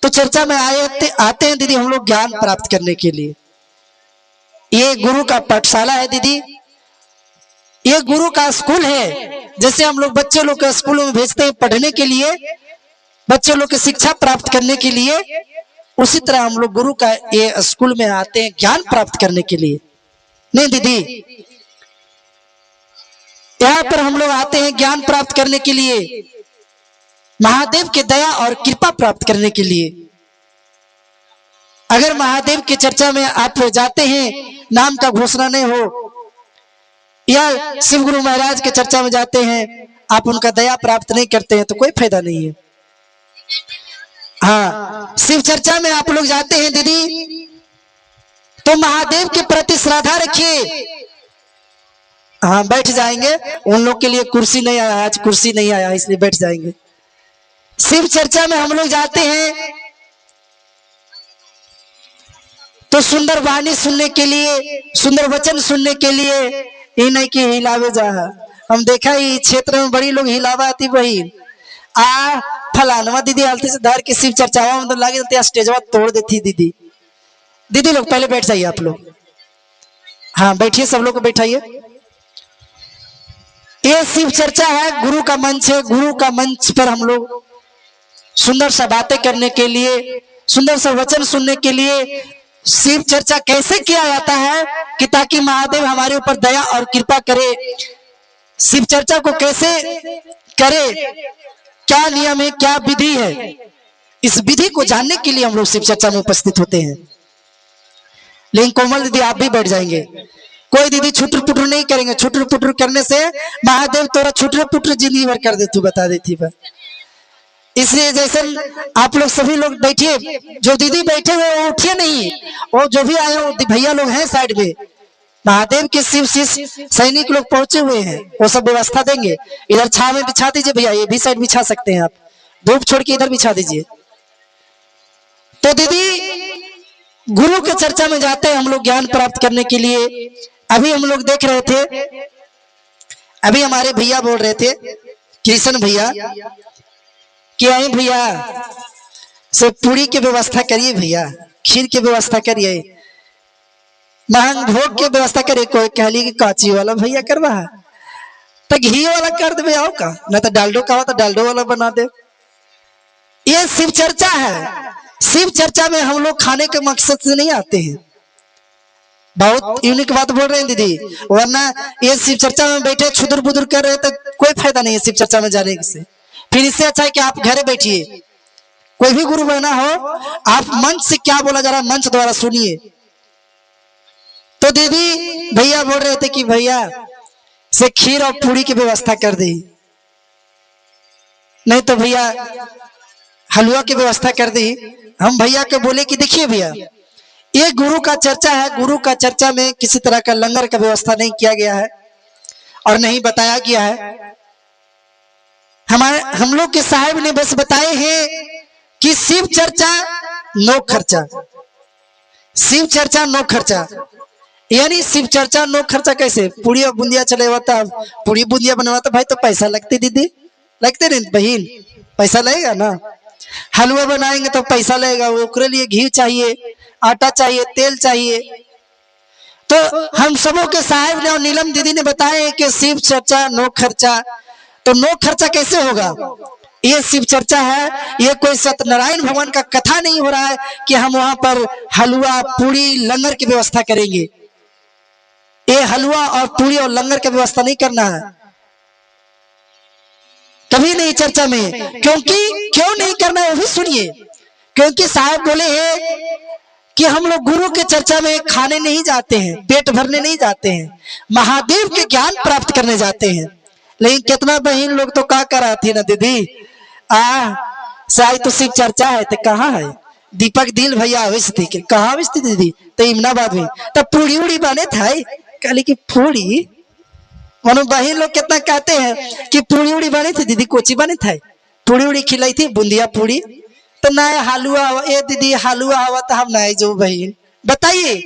तो चर्चा में आते हैं दीदी हम लोग ज्ञान प्राप्त करने के लिए। ये गुरु का पाठशाला है दीदी, ये गुरु का स्कूल है। जैसे हम लोग बच्चे लोग को स्कूल में भेजते हैं पढ़ने के लिए, बच्चे लोग की शिक्षा प्राप्त करने के लिए, उसी तरह हम लोग गुरु का ये स्कूल में आते हैं ज्ञान प्राप्त करने के लिए। नहीं दीदी, यहाँ पर हम लोग आते हैं ज्ञान प्राप्त करने के लिए, महादेव की दया और कृपा प्राप्त करने के लिए। अगर महादेव की चर्चा में आप जाते हैं, नाम का घोषणा नहीं हो, या शिव गुरु महाराज के चर्चा में जाते हैं, आप उनका दया प्राप्त नहीं करते हैं, तो कोई फायदा नहीं है। हाँ, शिव चर्चा में आप लोग जाते हैं दीदी, तो महादेव के प्रति श्रद्धा रखिए। हाँ, बैठ जाएंगे, उन लोग के लिए कुर्सी नहीं आया, आज कुर्सी नहीं आया इसलिए बैठ जाएंगे। शिव चर्चा में हम लोग जाते हैं तो सुंदर वाणी सुनने के लिए, सुंदर वचन सुनने के लिए, ये नहीं कि हिलावे जा। हम देखा ही क्षेत्र में बड़ी लोग हिलावा आती बहन आ फलानवा दीदी आलती से धर के शिव चर्चावा में लागे स्टेजवा तोड़ देती दीदी। दीदी लोग पहले बैठ जाइए आप लोग। हाँ बैठिए, सब लोग को बैठाइए। ये शिव चर्चा है, गुरु का मंच है। गुरु का मंच पर हम लोग सुंदर सा बातें करने के लिए, सुंदर सा वचन सुनने के लिए, शिव चर्चा कैसे किया जाता है कि ताकि महादेव हमारे ऊपर दया और कृपा करे, शिव चर्चा को कैसे करे, क्या नियम है, क्या विधि है, इस विधि को जानने के लिए हम लोग शिव चर्चा में उपस्थित होते हैं। लेकिन कोमल दीदी आप भी बैठ जाएंगे, कोई दीदी छुटर पुटर नहीं करेंगे। छुटर पुटर करने से महादेव तोरा छुटर पुटर जिंदगी भर कर देती, बता देती बा। इसलिए जैसे आप लोग सभी लोग बैठिए, जो दीदी बैठे हुए वो उठिए नहीं, और जो भी आए वो भैया लोग हैं साइड में, महादेव के शिव सैनिक लोग पहुंचे हुए हैं, वो सब व्यवस्था देंगे। इधर छाव में बिछा दीजिए भैया, ये भी साइड बिछा सकते हैं आप, धूप छोड़ के इधर बिछा दीजिए। तो दीदी गुरु के चर्चा में जाते हैं हम लोग ज्ञान प्राप्त करने के लिए। अभी हम लोग देख रहे थे, अभी हमारे भैया बोल रहे थे, कृष्ण भैया, कि आई भैया से पूरी की व्यवस्था करिए, भैया खीर की व्यवस्था करिए, महंग भोग की व्यवस्था करिए। कोई कहली कि काची वाला भैया करवा, तो घी वाला कर दे आओ का, न तो डालडो का हो तो डालडो वाला बना दे। ये शिव चर्चा है। शिव चर्चा में हम लोग खाने के मकसद से नहीं आते हैं। बहुत यूनिक बात बोल रहे हैं दीदी, वरना ये शिव चर्चा में बैठे छुदर बुदर कर रहे तो कोई फायदा नहीं है शिव चर्चा में जाने से। फिर इससे अच्छा है कि आप घरे बैठिए, कोई भी गुरु बना हो, आप मंच से क्या बोला जा रहा है मंच द्वारा सुनिए। तो दीदी भैया बोल रहे थे कि भैया से खीर और पूरी की व्यवस्था कर दी, नहीं तो भैया हलवा की व्यवस्था कर दी। हम भैया को बोले कि देखिए भैया, ये गुरु का चर्चा है, गुरु का चर्चा में किसी तरह का लंगर का व्यवस्था नहीं किया गया है और नहीं बताया गया है। हम लोग के साहब ने बस बताए हैं कि शिव चर्चा नो खर्चा, शिव चर्चा नो खर्चा। यानी शिव चर्चा नो खर्चा कैसे? पूरी और बूंदिया चलेगा, पूरी बूंदिया बनवाता भाई तो पैसा लगते दीदी, लगते नहीं बहन, पैसा लगेगा ना। हलवा बनाएंगे तो पैसा लगेगा, उसके लिए घी चाहिए, आटा चाहिए, तेल चाहिए। तो हम सबों के साहब ने और नीलम दीदी ने बताया कि शिव चर्चा नो खर्चा। तो नो खर्चा कैसे होगा? ये शिव चर्चा है, ये कोई सत्यनारायण भगवान का कथा नहीं हो रहा है कि हम वहां पर हलवा पूरी लंगर की व्यवस्था करेंगे। ये हलवा और पूरी और लंगर की व्यवस्था नहीं करना है, कभी नहीं चर्चा में। क्योंकि क्यों नहीं करना है वो भी सुनिए। क्योंकि साहब बोले हैं कि हम लोग गुरु के चर्चा में खाने नहीं जाते हैं, पेट भरने नहीं जाते हैं, महादेव के ज्ञान प्राप्त करने जाते हैं। लेकिन कितना बहन लोग तो क्या कराती ना दीदी, शायद तो शिव चर्चा है तो कहाँ है दीपक दिल भैया आविष्ट थी, कहाँ आविष्ट दीदी? तो इमनाबाद में तो पूरी उड़ी बने था, कहली कि पूरी मनो बहन लोग कितना कहते हैं कि पूरी उड़ी बनी थी दीदी, कोची बनी था, पूरी उड़ी खिलाई थी बुंदिया पूरी, तो ना हलवा ये दीदी हलवा हुआ तो हम नहीं जो बहन। बताइए,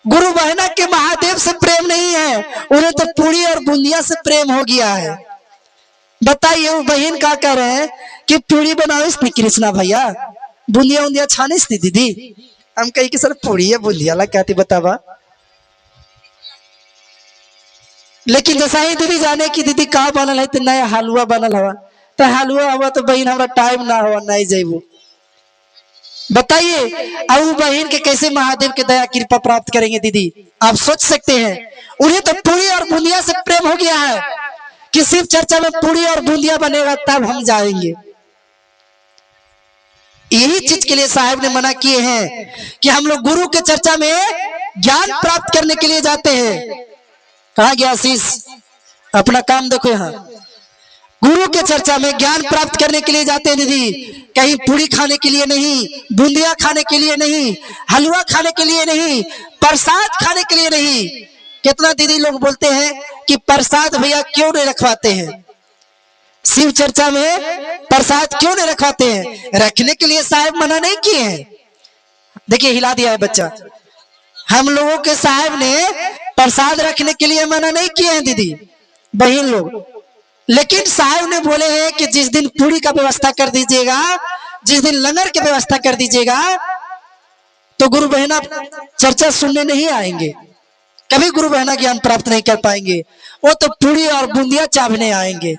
गुरु बहना के महादेव से प्रेम नहीं है, उन्हें तो पूरी और बुंदिया से प्रेम हो गया है। बताइए वो बहन क्या कह रहे हैं कि पूरी बनाओ इसमें कृष्णा भैया, बूंदिया उंदिया छाने थी दीदी। हम कही कि सर पूरी है बूंदिया ला क्या थी बतावा। लेकिन जैसा ही दीदी जाने की दीदी का बनल है तो नया हलवा बनल हवा, तो हलवा हुआ तो बहन हमारा टाइम ना हुआ नहीं जेबू। बताइए अब बहन के कैसे महादेव के दया कृपा प्राप्त करेंगे दीदी, आप सोच सकते हैं। उन्हें तो पूरी और बूंदिया से प्रेम हो गया है कि सिर्फ चर्चा में पूरी और बूंदिया बनेगा तब हम जाएंगे। यही चीज के लिए साहब ने मना किए हैं कि हम लोग गुरु के चर्चा में ज्ञान प्राप्त करने के लिए जाते हैं। कहा गया आशीष, अपना काम देखो। यहाँ गुरु के चर्चा में ज्ञान प्राप्त करने के लिए जाते हैं दीदी, कहीं पूरी खाने के लिए नहीं, बूंदिया खाने के लिए नहीं, हलवा खाने के लिए नहीं, प्रसाद खाने के लिए नहीं। कितना दीदी लोग बोलते हैं कि प्रसाद भैया क्यों नहीं रखवाते हैं, शिव चर्चा में प्रसाद क्यों नहीं रखवाते हैं। रखने के लिए साहब मना नहीं किए हैं। देखिए हिला दिया है बच्चा। हम लोगों के साहब ने प्रसाद रखने के लिए मना नहीं किए हैं दीदी बहन लोग, लेकिन साहब ने बोले हैं कि जिस दिन पूरी का व्यवस्था कर दीजिएगा, जिस दिन लंगर की व्यवस्था कर दीजिएगा, तो गुरु बहना चर्चा सुनने नहीं आएंगे, कभी गुरु बहना ज्ञान प्राप्त नहीं कर पाएंगे। वो तो पूरी और बूंदिया चावने आएंगे,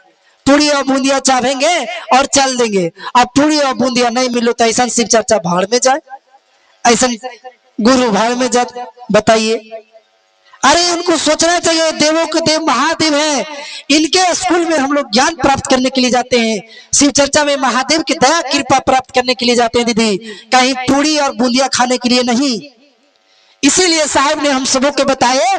पूरी और बूंदिया चावेंगे और चल देंगे। अब पूरी और बूंदिया नहीं मिलो तो ऐसा शिव चर्चा भाड़ में जाए, ऐसा गुरु भाड़ में जाए। बताइए, अरे उनको सोचना चाहिए देवों के देव महादेव हैं, इनके स्कूल में हम लोग ज्ञान प्राप्त करने के लिए जाते हैं, शिव चर्चा में महादेव की दया कृपा प्राप्त करने के लिए जाते हैं दीदी, कहीं पूरी और बूंदिया खाने के लिए नहीं। इसीलिए साहब ने हम सबों को बताए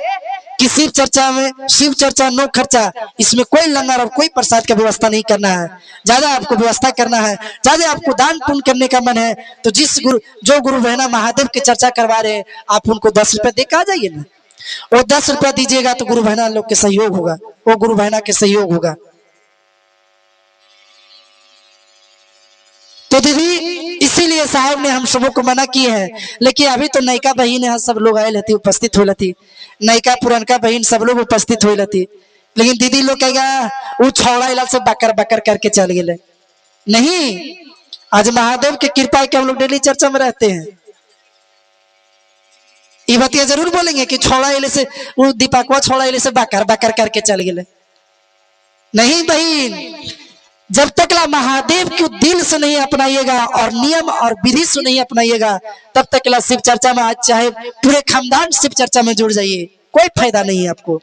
कि शिव चर्चा में शिव चर्चा नो खर्चा, इसमें कोई लंगर और कोई प्रसाद का व्यवस्था नहीं करना है। ज्यादा आपको व्यवस्था करना है, ज्यादा आपको दान पुण्य करने का मन है तो जो गुरु बहना महादेव की चर्चा करवा रहे हैं आप उनको 10 रुपए दे के आ जाइए ना। वो 10 रुपया दीजिएगा तो गुरु बहना लोग के सहयोग होगा, वो गुरु बहना के सहयोग होगा। तो दीदी इसीलिए साहब ने हम सबों को मना किए हैं। लेकिन अभी तो नयका बहन है, सब लोग आये थी, उपस्थित हो थी, नयका पुरनका बहन सब लोग उपस्थित हो थी। लेकिन दीदी लोग कहेगा वो छौड़ा इलाज से बकर बकर करके चल गए। नहीं, आज महादेव की कृपा के हम लोग डेली चर्चा में रहते हैं। ये बतिया जरूर बोलेंगे कि छोड़ा इले से वो दीपकवा छोड़ा इले से बकर बकर करके चल गए। नहीं बहन, जब तक ला महादेव को दिल से नहीं अपनाइएगा और नियम और विधि से नहीं अपनाइएगा तब तक ला शिव चर्चा में, आज चाहे पूरे खानदान शिव चर्चा में जुड़ जाइए, कोई फायदा नहीं है आपको।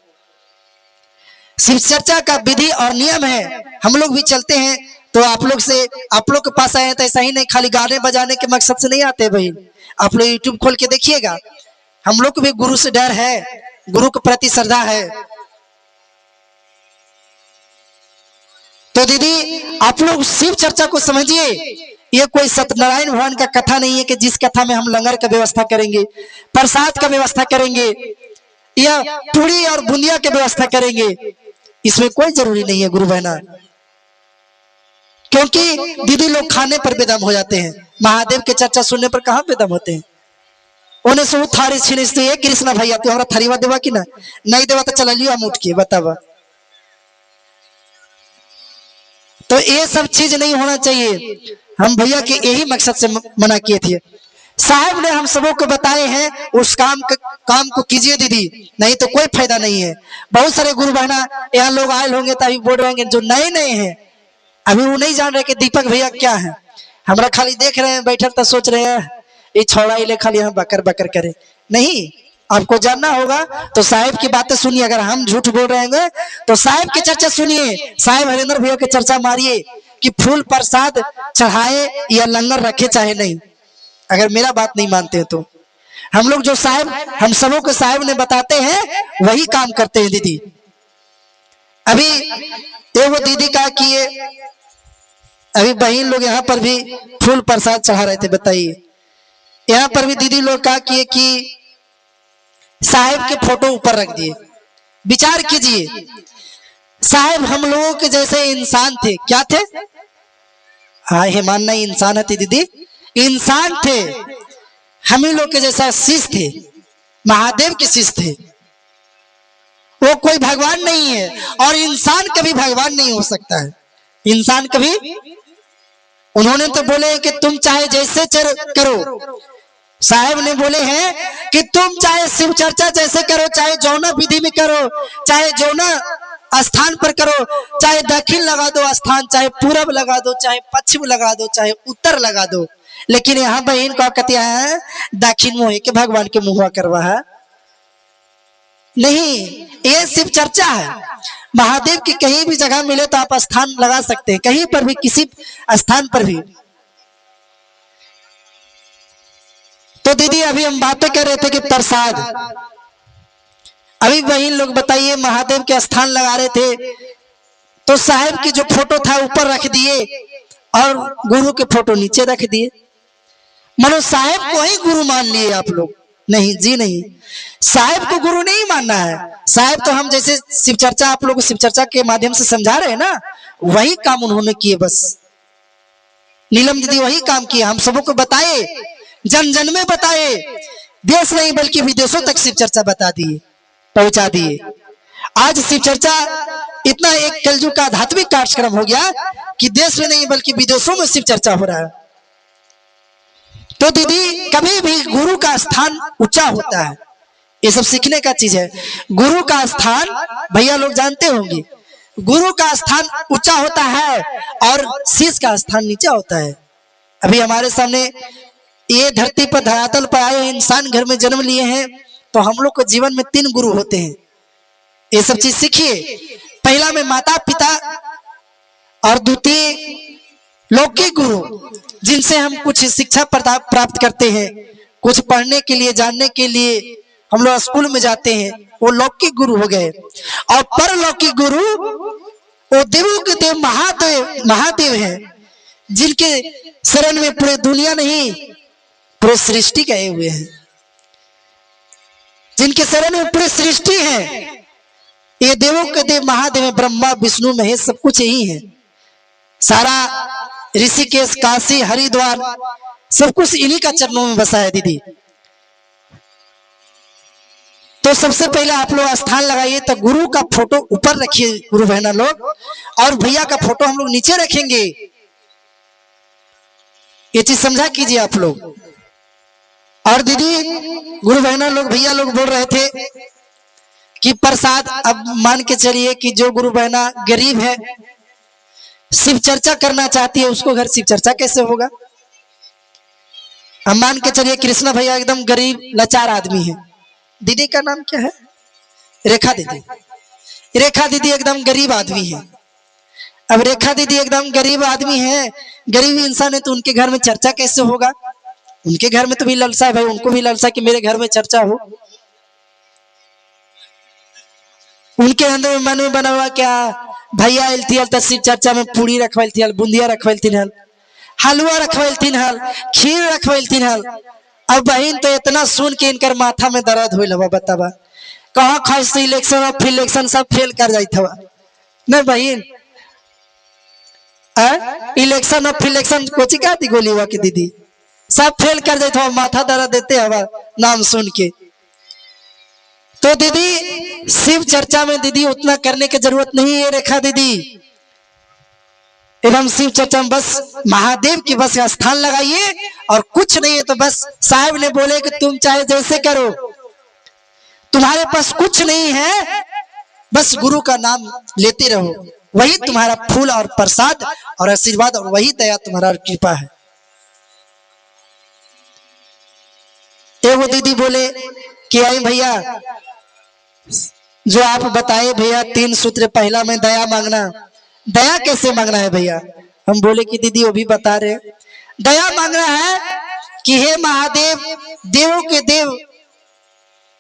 शिव चर्चा का विधि और नियम है, हम लोग भी चलते हैं तो आप लोग के पास आए तो ऐसा ही नहीं खाली गाने बजाने के मकसद से नहीं आते बहन। आप लोग यूट्यूब खोल के देखिएगा, हम लोग को भी गुरु से डर है, गुरु के प्रति श्रद्धा है। तो दीदी आप लोग शिव चर्चा को समझिए, ये कोई सत्यनारायण भगवान का कथा नहीं है कि जिस कथा में हम लंगर का व्यवस्था करेंगे, प्रसाद का व्यवस्था करेंगे या पूरी और बूंदिया की व्यवस्था करेंगे। इसमें कोई जरूरी नहीं है गुरु बहना, क्योंकि दीदी लोग खाने पर बेदम हो जाते हैं, महादेव के चर्चा सुनने पर कहां बेदम होते हैं। उन्हें सब थारी छीनते हैं, कृष्णा भैया तो हमारा थरीवा देवा कि ना, नहीं देवा तो चला लियो हम उठ के बतावा। तो ये सब चीज नहीं होना चाहिए। हम भैया के यही मकसद से मना किए थे। साहब ने हम सबों को बताए हैं उस काम को कीजिए दीदी, नहीं तो कोई फायदा नहीं है। बहुत सारे गुरु बहना यहाँ लोग आए होंगे तो अभी बोल रहे हैं, जो नए नए हैं अभी वो नहीं जान रहे कि दीपक भैया क्या है। हमारा खाली देख रहे हैं बैठल तो सोच रहे हैं ये छोड़ा इले खाली हम बकर बकर करे। नहीं, आपको जानना होगा तो साहिब की बातें सुनिए। अगर हम झूठ बोल रहे हैं तो साहिब की चर्चा सुनिए, साहिब हरिंदर भैया की चर्चा मारिए कि फूल प्रसाद चढ़ाए या लंगर रखे चाहे नहीं। अगर मेरा बात नहीं मानते हैं तो हम लोग जो साहिब हम सबों को साहिब ने बताते हैं वही काम करते हैं दीदी। अभी वो दीदी का किए, अभी बहन लोग यहाँ पर भी फूल प्रसाद चढ़ा रहे थे। बताइए, यहाँ पर भी दीदी लोग का किए कि साहिब के फोटो ऊपर रख दिए। विचार कीजिए, साहिब हम लोगों के जैसे इंसान थे, क्या थे? हाँ, ये मानना ही इंसान है दीदी, इंसान थे। हम ही लोग के जैसा शिष्य थे, महादेव के शिष्य थे। वो कोई भगवान नहीं है और इंसान कभी भगवान नहीं हो सकता है। इंसान कभी उन्होंने तो बोले कि तुम चाहे जैसे करो। साहब ने बोले हैं कि तुम चाहे शिव चर्चा जैसे करो, चाहे जौना विधि में करो, चाहे जौना स्थान पर करो, चाहे दक्षिण लगा दो स्थान, चाहे पूरब लगा दो, चाहे पश्चिम लगा दो, चाहे उत्तर लगा दो, लेकिन यहाँ बहन का कतिया है दक्षिण मुँह के भगवान के मुँह करवा है नहीं। ये शिव चर्चा है। महादेव की कहीं भी जगह मिले तो आप स्थान लगा सकते हैं, कहीं पर भी, किसी स्थान पर भी। तो दीदी अभी हम बातें कर रहे थे कि प्रसाद, अभी वही लोग बताइए महादेव के स्थान लगा रहे थे तो साहब की जो फोटो था ऊपर रख दिए और गुरु के फोटो नीचे रख दिए। मनो साहब को ही गुरु मान लिए आप लोग? नहीं जी नहीं, साहब को गुरु नहीं मानना है। साहब तो हम जैसे शिव चर्चा आप लोग शिव चर्चा के माध्यम से समझा रहे हैं ना, वही काम उन्होंने किए। बस नीलम दीदी वही काम किया, हम सबों को बताए, जन जन में बताए, देश नहीं बल्कि विदेशों तक शिव चर्चा बता दिए, पहुंचा दिए। आज शिव चर्चा इतना एक कलयुग का आध्यात्मिक कार्यक्रम हो गया कि देश में नहीं बल्कि विदेशों में शिव चर्चा हो रहा है। तो दीदी कभी भी गुरु का स्थान ऊंचा होता है, ये सब सीखने का चीज है। गुरु का स्थान भैया लोग जानते होंगे, गुरु का स्थान ऊंचा होता है और शिष्य का स्थान नीचा होता है। अभी हमारे सामने ये धरती पर धरातल पर आए इंसान घर में जन्म लिए हैं तो हम लोग को जीवन में 3 गुरु होते हैं। ये सब चीज सीखिए। पहला में माता पिता और द्वितीय लौकिक गुरु जिनसे हम कुछ शिक्षा प्राप्त करते हैं, कुछ पढ़ने के लिए जानने के लिए हम लोग स्कूल में जाते हैं, वो लौकिक गुरु हो गए। और परलौकिक गुरु वो देवों के देव महादेव हैं, जिनके शरण में पूरे दुनिया नहीं पूरे सृष्टि गए हुए हैं, जिनके शरण में पूरे सृष्टि है। ये देवों के देव महादेव ब्रह्मा विष्णु महेश सब कुछ यही है। सारा ऋषिकेश काशी हरिद्वार सब कुछ इन्हीं का चरणों में बसा है दीदी। तो सबसे पहले आप लोग स्थान लगाइए तो गुरु का फोटो ऊपर रखिए गुरु बहना लोग, और भैया का फोटो हम लोग नीचे रखेंगे। ये चीज समझा कीजिए आप लोग। और दीदी गुरु बहना लोग भैया लोग बोल रहे थे कि प्रसाद, अब मान के चलिए कि जो गुरु बहना गरीब है शिव चर्चा करना चाहती है, उसको घर शिव चर्चा कैसे होगा? हम मान के चलिए कृष्णा भैया एकदम गरीब लाचार आदमी है। दीदी का नाम क्या है? रेखा दीदी। रेखा दीदी एकदम गरीब आदमी है। अब रेखा दीदी एकदम गरीब आदमी है, गरीब इंसान है, तो उनके घर में चर्चा कैसे होगा? उनके घर में तो भी लालसा है भाई, उनको भी लालसा कि मेरे घर में चर्चा हो। उनके अंदर मन में बना हुआ क्या, भैया एलती तो शिव चर्चा में पूरी रखवालती हल, बुंदिया रखवालती हल, हलवा रखवालती हल, खीर रखवालती हल। अब बहन तो इतना सुन के इनकर माथा में दर्द हुई लवा, बतावा कहाँ खास इलेक्शन और फिलेक्शन सब फेल कर जाता हुआ नहीं बहन। इलेक्शन और फिलेक्शन कोची का दी गोली हुआ की दीदी सब फेल कर जाता हुआ, माथा दर्द देते हवा नाम सुन के। तो दीदी शिव चर्चा में दीदी उतना करने की जरूरत नहीं है रेखा दीदी। एवं शिव चर्चा में बस महादेव की बस स्थान लगाइए और कुछ नहीं है। तो बस साहब ने बोले कि तुम चाहे जैसे करो, तुम्हारे पास कुछ नहीं है, बस गुरु का नाम लेते रहो, वही तुम्हारा फूल और प्रसाद और आशीर्वाद और वही दया तुम्हारा कृपा है। वो दीदी बोले कि आई भैया जो आप बताए भैया 3 सूत्र, पहला में दया मांगना, दया कैसे मांगना है भैया? हम बोले कि दीदी वो भी बता रहे, दया मांगना है कि हे महादेव देवों के देव,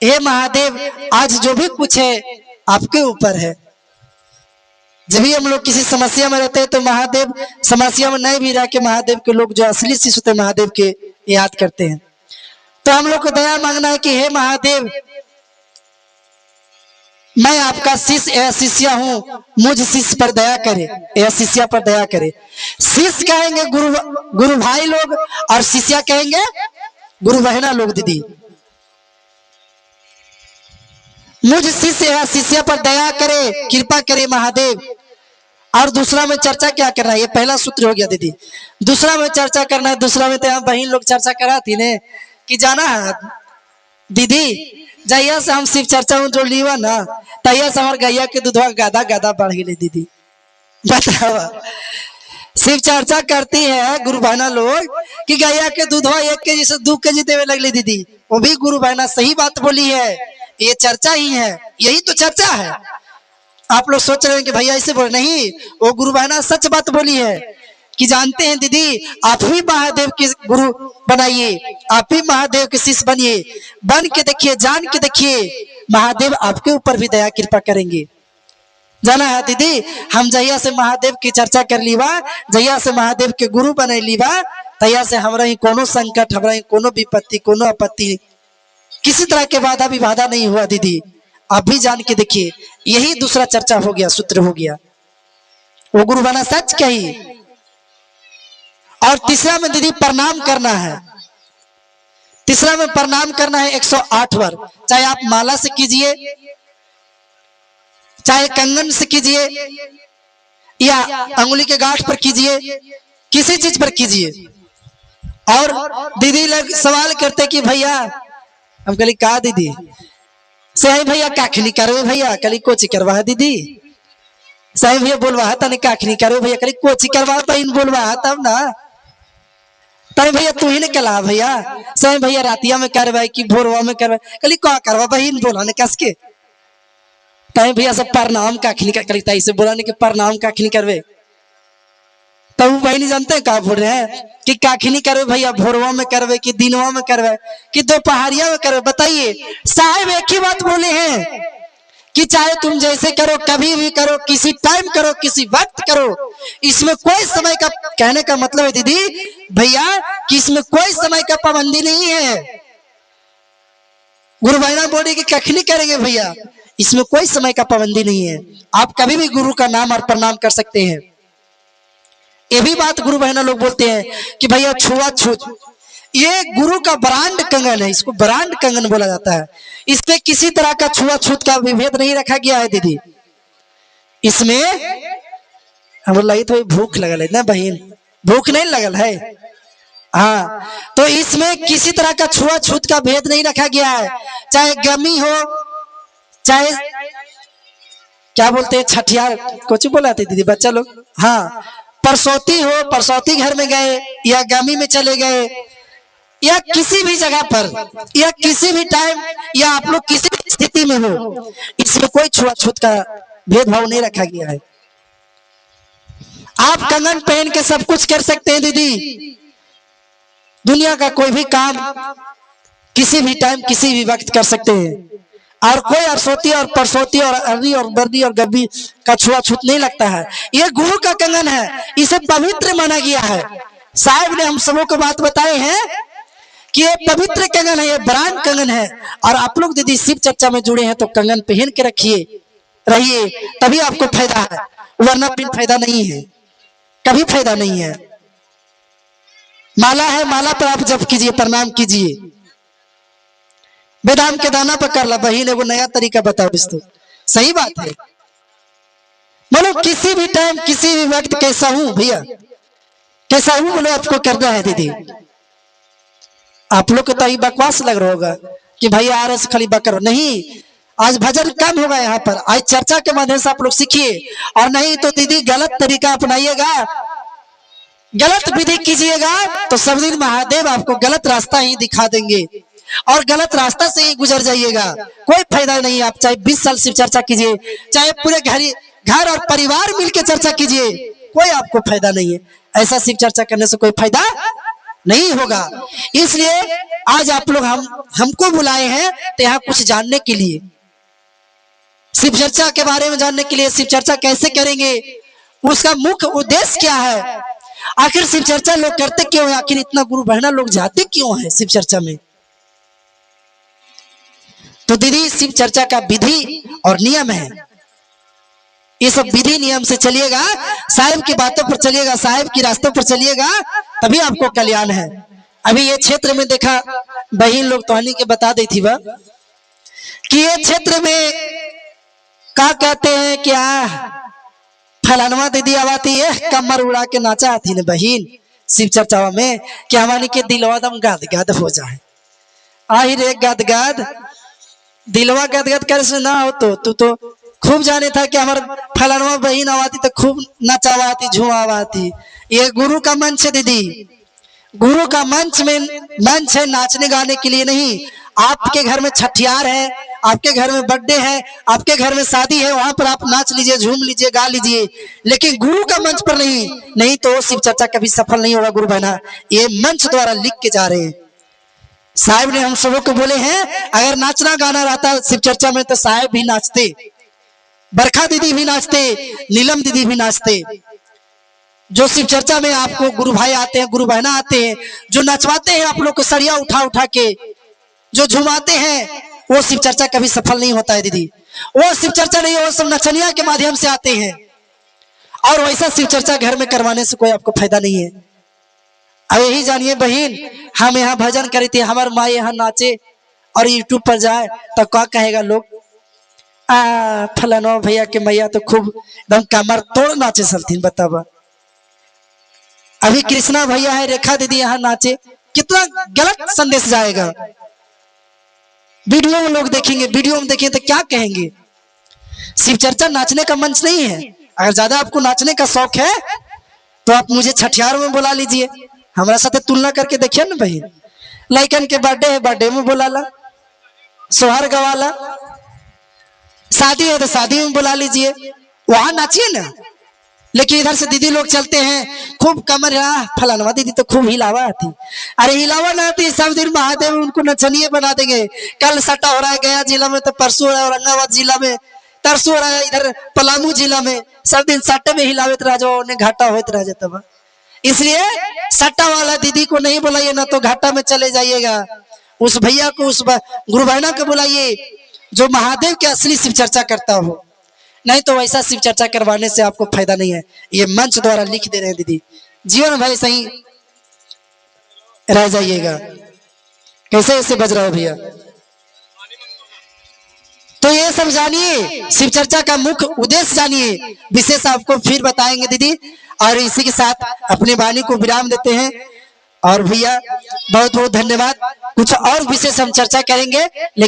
हे महादेव आज जो भी कुछ है आपके ऊपर है। जब भी हम लोग किसी समस्या में रहते हैं तो महादेव समस्या में नहीं भी रह के महादेव के लोग जो असली शिष्य होते महादेव के याद करते हैं। तो हम लोग को दया मांगना है कि हे महादेव मैं आपका शिष्य या शिष्या हूं, मुझ शिष्य पर दया करे या शिष्या पर दया करे। शिष्य कहेंगे गुरु भाई लोग और शिष्या कहेंगे गुरु बहना लोग। दीदी मुझ शिष्य या शिष्या पर दया करे, कृपा करे महादेव, और दूसरा में चर्चा क्या करना है, ये पहला सूत्र हो गया दीदी। दूसरा में चर्चा करना है, दूसरा में तो यहाँ बहन लोग चर्चा करा थी ने कि जाना है दीदी, जहिया से हम शिव चर्चा में जोड़ लिया ना, तहिया से हमारे गैया के दूधवा गादा गादा बढ़ गई दीदी। बतावा शिव चर्चा करती है गुरु बहना लोग कि गैया के दूधवा 1 केजी से 2 केजी देवे लगले दीदी, वो भी गुरु बहना सही बात बोली है, ये चर्चा ही है, यही तो चर्चा है। आप लोग सोच रहे हैं कि भैया ऐसे बोले, नहीं, वो गुरु बहना सच बात बोली है कि जानते हैं दीदी, आप ही महादेव के गुरु बनाइए, आप ही महादेव के शिष्य बनिए, बन के देखिए, जान के देखिए, महादेव आपके ऊपर भी दया कृपा करेंगे। जाना है दीदी, हम जहिया से महादेव की चर्चा कर ली बा, जहिया से महादेव के गुरु बने ली बा, तहिया से हमरा ही कोनो संकट, हमरा ही कोनो विपत्ति, कोनो आपत्ति, किसी तरह के बाधा विबाधा नहीं हुआ दीदी। आप भी जान के देखिए, यही दूसरा चर्चा हो गया, सूत्र हो गया, वो गुरु बना सच कही। और तीसरा में दीदी प्रणाम करना है, तीसरा में प्रणाम करना है 108 बार, चाहे आप माला से कीजिए, चाहे कंगन से कीजिए, या अंगुली के गांठ पर कीजिए, किसी चीज पर कीजिए। और दीदी लोग सवाल करते कि भैया, हम कली का दीदी सही भैया काखनी करो भैया, कली कोची करवा है दीदी, सही भैया बोलवा है तने काखनी करो भैया, कली कोची करवा बहन बोलवा है तब ना, तने भैया तू ही ने कला भैया, सही भैया रातिया में करवाए कि भोरवा में करवाए, कली का करवा बहन बोला ने कस के, तय भैया सब प्रणाम काखनी कर, कली तई से बोला ने कि प्रणाम काखनी करवे, तब बहनी जानते हैं क्या बोल रहे हैं कि काखनी करवे भैया, भोरवा में करवे कि दिनवा में करवे कि दोपहरिया में करवे, बताइए। साहब एक ही बात बोले हैं कि चाहे तुम जैसे करो, कभी भी करो, किसी टाइम करो, किसी वक्त करो, इसमें कोई समय का, कहने का मतलब है दीदी भैया कि इसमें कोई समय का पाबंदी नहीं है। गुरु भाईना बोले कि कखनी करेंगे भैया, इसमें कोई समय का पाबंदी नहीं है, आप कभी भी गुरु का नाम और प्रणाम कर सकते हैं। ये भी बात गुरु बहना लोग बोलते हैं कि भैया छुआछूत, ये गुरु का ब्रांड कंगन है, इसको ब्रांड कंगन बोला जाता है, इस पे किसी तरह का छुआछूत का विभेद नहीं रखा गया है दीदी। इसमें हम लगी तो भूख लगल है ना बहन, भूख नहीं लगल है, हाँ, तो इसमें किसी तरह का छुआछूत का भेद नहीं रखा गया है, चाहे गमी हो, चाहे क्या बोलते हैं छठियार, कुछ बोलाते दीदी बच्चा लोग, हाँ, परसौती हो, परसौती घर में गए या गमी में चले गए, या किसी भी जगह पर, या किसी भी टाइम, या आप लोग किसी भी स्थिति में हो, इसमें कोई छुआछूत का भेदभाव नहीं रखा गया है। आप कंगन पहन के सब कुछ कर सकते हैं दीदी, दुनिया का कोई भी काम किसी भी टाइम, किसी भी वक्त कर सकते हैं, और कोई अरसोती और परसोती और अरनी और बर्दी और गब्बी का छुआछूत नहीं लगता है। यह गुरु का कंगन है, इसे पवित्र माना गया है। साहब ने हम सबों को बात बताए हैं कि ये पवित्र कंगन है, ये ब्रांड कंगन है, और आप लोग यदि शिव चर्चा में जुड़े हैं तो कंगन पहन के रखिए, रहिए, तभी आपको फायदा है, वरना फिर फायदा नहीं है, कभी फायदा नहीं है। माला है, माला पर आप जप कीजिए, प्रणाम कीजिए, बेदाम के दाना पर कर ला बहन, एगो नया तरीका बताओ, तो सही बात है। बोलो किसी भी टाइम, किसी भी वक्त कैसा हूं भैया, कैसा हूं बोलो आपको करना है दीदी। आप लोग को तो बकवास लग रहा होगा कि भैया आ रहे खाली बकर नहीं, आज भजन कम होगा यहाँ पर, आज चर्चा के माध्यम से आप लोग सीखिए, और नहीं तो दीदी गलत तरीका अपनाइएगा, गलत विधि कीजिएगा तो सब दिन महादेव आपको गलत रास्ता ही दिखा देंगे, और गलत रास्ता से ही गुजर जाइएगा, कोई फायदा नहीं। आप चाहे 20 साल शिव चर्चा कीजिए, चाहे पूरे घर और परिवार मिलकर चर्चा कीजिए, कोई आपको फायदा नहीं है, ऐसा शिव चर्चा करने से कोई फायदा नहीं होगा। इसलिए आज आप लोग हमको बुलाए हैं तो यहाँ कुछ जानने के लिए, शिव चर्चा के बारे में जानने के लिए, शिव चर्चा कैसे करेंगे, उसका मुख्य उद्देश्य क्या है, आखिर शिव चर्चा लोग करते क्यों है, आखिर इतना गुरु बहना लोग जाते क्यों है शिव चर्चा में। तो दीदी शिव चर्चा का विधि और नियम है, ये सब विधि नियम से चलिएगा, साहिब की बातों पर चलिएगा, साहिब की रास्तों पर चलिएगा, तभी आपको कल्याण है। अभी ये क्षेत्र में देखा बहन लोग तोहनी के बता दी थी वह कि ये क्षेत्र में क्या कहते हैं, क्या फलानवा दीदी आवाती है कमर उड़ा के नाचा आती ने बहन शिव चर्चा में कि हमारी के दिलवा दम गद गद हो जाए। आई रे गद गद दिलवा गद गद कर से ना हो तो तू तो खूब जाने था कि हमारे फलानवा बहन आवाती तो खूब नचावाती झुमावाती। ये गुरु का मंच है दीदी, गुरु का मंच है नाचने गाने के लिए नहीं। आपके घर में छठियार है, आपके घर में बर्थडे है, आपके घर में शादी है, वहां पर आप नाच लीजिए, झूम लीजिए, गा लीजिए, लेकिन गुरु का मंच पर नहीं तो शिव चर्चा कभी सफल नहीं होगा। गुरु बहना ये मंच द्वारा लिख के जा रहे हैं। साहब ने हम सबों को बोले हैं अगर नाचना गाना रहता शिव चर्चा में तो साहब भी नाचते, बरखा दीदी भी नाचते, नीलम दीदी भी नाचते। जो शिव चर्चा में आपको गुरु भाई आते हैं, गुरु बहना आते हैं, जो नचवाते हैं आप लोग को सरिया उठा उठा के, जो झुमाते हैं, वो शिव चर्चा कभी सफल नहीं होता है दीदी। वो शिव चर्चा नहीं, वो सब नचनिया के माध्यम से आते हैं। और वैसा शिव चर्चा घर में करवाने से कोई आपको फायदा नहीं है। अब यही जानिए बहन, हम यहाँ भजन करे थे, हमारे माँ यहाँ नाचे और यूट्यूब पर जाए तो क्या कहेगा लोग, फलानो भैया के मैया तो खूब एकदम कमर तोड़ नाचे चलती। बतावा अभी कृष्णा भैया है, रेखा दीदी यहाँ नाचे, कितना गलत संदेश जाएगा। वीडियो में लोग देखेंगे, वीडियो में देखेंगे तो क्या कहेंगे। शिव चर्चा नाचने का मंच नहीं है। अगर ज्यादा आपको नाचने का शौक है तो आप मुझे छठियार में बुला लीजिए, हमारे साथ तुलना करके देखिए ना भाई। लड़कन के बर्थडे है, बर्थडे में बुला ला, सोहर गवाला, शादी है तो शादी में बुला लीजिए, वहां नाचिए ना। लेकिन इधर से दीदी लोग चलते हैं खूब कमर, फलानवा दीदी तो खूब हिलावा आती। अरे हिलावा ना आती, सब दिन महादेव उनको नचनिए बना देंगे। कल सट्टा हो रहा है गया जिला में, तो परसों हो रहा है औरंगाबाद जिला में, तरसों हो रहा है इधर पलामू जिला में। सब दिन सट्टे में हिलावत रह जाओ, उन्हें घाटा होते रह जाता। इसलिए सट्टा वाला दीदी को नहीं बुलाइए, ना तो घाटा में चले जाइएगा। उस भैया को, उस गुरु बहना को बुलाइए जो महादेव के असली शिव चर्चा करता हो। नहीं तो वैसा शिव चर्चा करवाने से आपको फायदा नहीं है। ये मंच द्वारा लिख दे रहे हैं दीदी, जीवन भाई सही रह जाइएगा। कैसे ऐसे बज रहा हो भैया। तो ये सब जानिए, शिव चर्चा का मुख्य उद्देश्य जानिए, विशेष आपको फिर बताएंगे दीदी। और इसी के साथ अपनी वाणी को विराम देते हैं। और भैया बहुत बहुत धन्यवाद। कुछ और विशेष हम चर्चा करेंगे।